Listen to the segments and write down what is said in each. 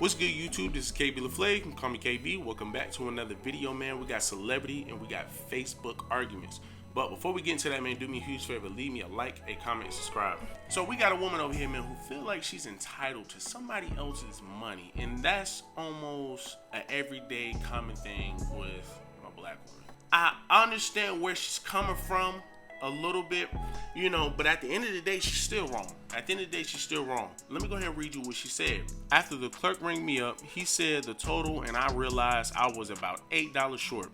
What's good, YouTube? This is KB LaFlay. You can call me KB. Welcome back to another video, man. We got celebrity and we got Facebook arguments. But before we get into that, man, do me a huge favor. Leave me a like, a comment, and subscribe. So we got a woman over here, man, who feel like she's entitled to somebody else's money. And that's almost an everyday common thing with a black woman. I understand where she's coming from a little bit, but at the end of the day, she's still wrong. At the end of the day, she's still wrong. Let me go ahead and read you what she said. After the clerk rang me up, he said the total, and I realized I was about $8 short.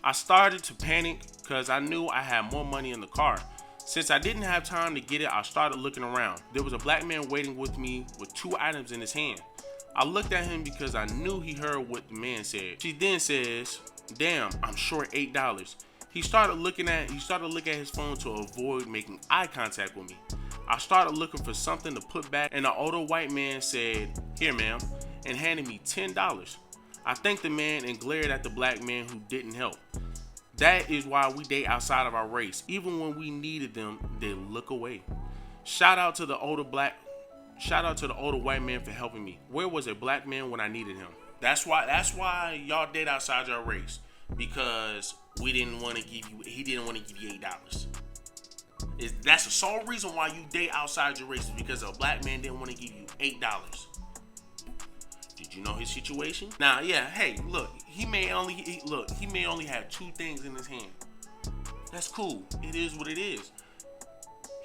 I started to panic because I knew I had more money in the car. Since I didn't have time to get it, I started looking around. There was a black man waiting with me with 2 items in his hand. I looked at him because I knew he heard what the man said. She then says, "Damn, I'm short $8. He started looking at his phone to avoid making eye contact with me. I started looking for something to put back, and the older white man said, "Here, ma'am," and handed me $10. I thanked the man and glared at the black man who didn't help. That is why we date outside of our race. Even when we needed them, they look away. Shout out to the older white man for helping me. Where was a black man when I needed him? That's why y'all date outside your race. Because he didn't want to give you $8. That's the sole reason why you date outside your race, is because a black man didn't want to give you $8. Did you know his situation? Now, yeah, hey, look, he may only have 2 things in his hand. That's cool. It is what it is.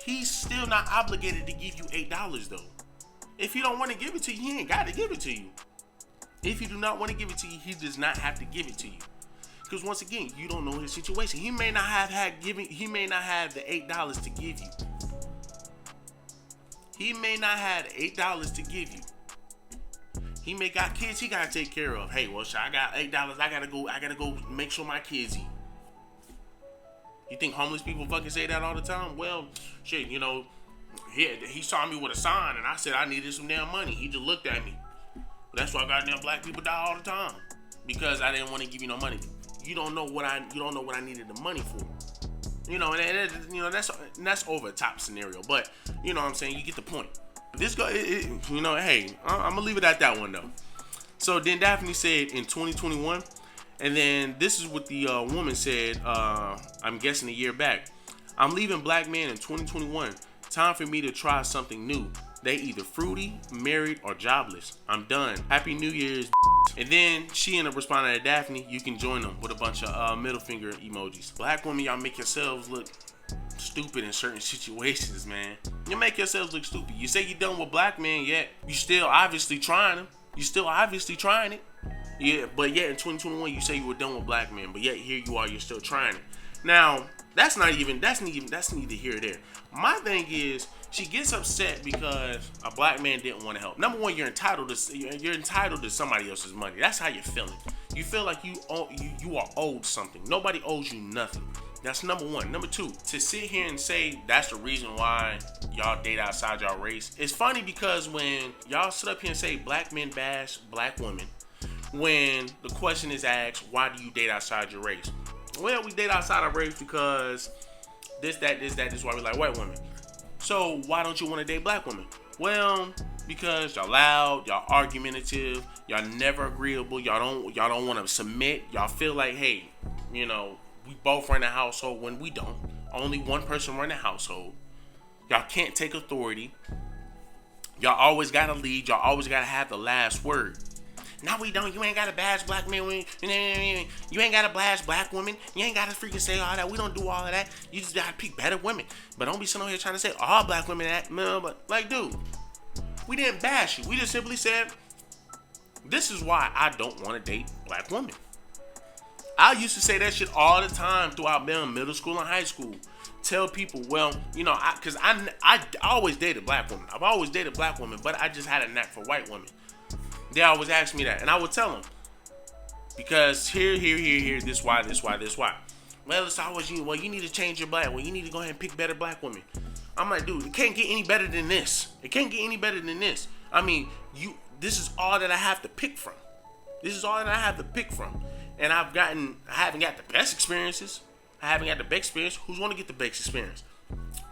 He's still not obligated to give you $8 though. If he don't want to give it to you, he ain't got to give it to you. If he do not want to give it to you, he does not have to give it to you. Because once again, you don't know his situation. He may not have the $8 to give you. He may not have $8 to give you. He may got kids he gotta take care of. Hey, well, I got $8. I gotta go make sure my kids eat. You think homeless people fucking say that all the time? Well, shit, he saw me with a sign and I said I needed some damn money. He just looked at me. That's why goddamn black people die all the time. Because I didn't want to give you no money. You don't know what I needed the money for. That's over a top scenario, but you know what I'm saying, you get the point. This guy, hey, I'm gonna leave it at that one though. So then Daphne said in 2021, and then this is what the woman said, I'm guessing a year back. I'm leaving black man in 2021. Time for me to try something new. They either fruity, married, or jobless. I'm done. Happy New Year's. And then she ended up responding to Daphne, you can join them, with a bunch of middle finger emojis. Black women, y'all make yourselves look stupid in certain situations, man. You make yourselves look stupid. You say you're done with black men, yet you still obviously trying them. You still obviously trying it. Yeah, but yet in 2021 you say you were done with black men, but yet here you are, you're still trying it. Now, that's neither here or there. My thing is, she gets upset because a black man didn't want to help. Number one, you're entitled to somebody else's money. That's how you're feeling. You feel like you are owed something. Nobody owes you nothing. That's number one. Number two, to sit here and say that's the reason why y'all date outside y'all race. It's funny because when y'all sit up here and say black men bash black women, when the question is asked, why do you date outside your race? Well, we date outside our race because this, why we like white women. So why don't you want to date black women? Well, because y'all loud, y'all argumentative, y'all never agreeable, y'all don't want to submit. Y'all feel like, hey, we both run a household when we don't. Only one person run a household. Y'all can't take authority. Y'all always gotta lead. Y'all always gotta have the last word. No, we don't. You ain't gotta bash black men. You ain't gotta bash black women. You ain't gotta freaking say all that. We don't do all of that. You just gotta pick better women. But don't be sitting over here trying to say all black women that. But like, dude, we didn't bash you. We just simply said, this is why I don't want to date black women. I used to say that shit all the time throughout middle school and high school. Tell people, well, because I always dated black women. I've always dated black women, but I just had a knack for white women. They always ask me that, and I would tell them, because here, this why. Well, it's always you. Well, you need to change your black. Well, you need to go ahead and pick better black women. I'm like, dude, it can't get any better than this. It can't get any better than this. I mean, this is all that I have to pick from. And I haven't got the best experiences. Who's going to get the best experience?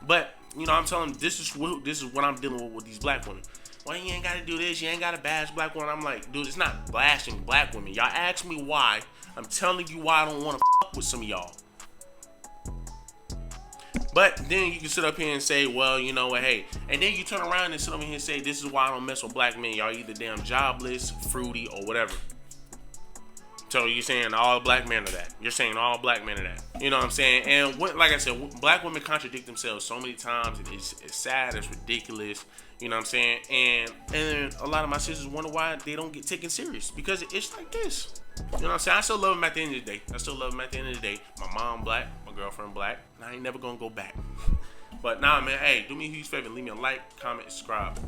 But I'm telling them, this is what I'm dealing with these black women. well, you ain't gotta do this, you ain't gotta bash black women. I'm like, dude, it's not bashing black women. Y'all ask me why. I'm telling you why I don't wanna fuck with some of y'all. But then you can sit up here and say, well, you know what, hey. And then you turn around and sit over here and say, this is why I don't mess with black men. Y'all either damn jobless, fruity, or whatever. So you're saying all black men are that. You're saying all black men are that. You know what I'm saying? And like I said, black women contradict themselves so many times. It's sad. It's ridiculous. You know what I'm saying? And a lot of my sisters wonder why they don't get taken serious. Because it's like this. You know what I'm saying? I still love them at the end of the day. My mom black. My girlfriend black. And I ain't never going to go back. But nah, man. Hey, do me a huge favor. Leave me a like, comment, subscribe.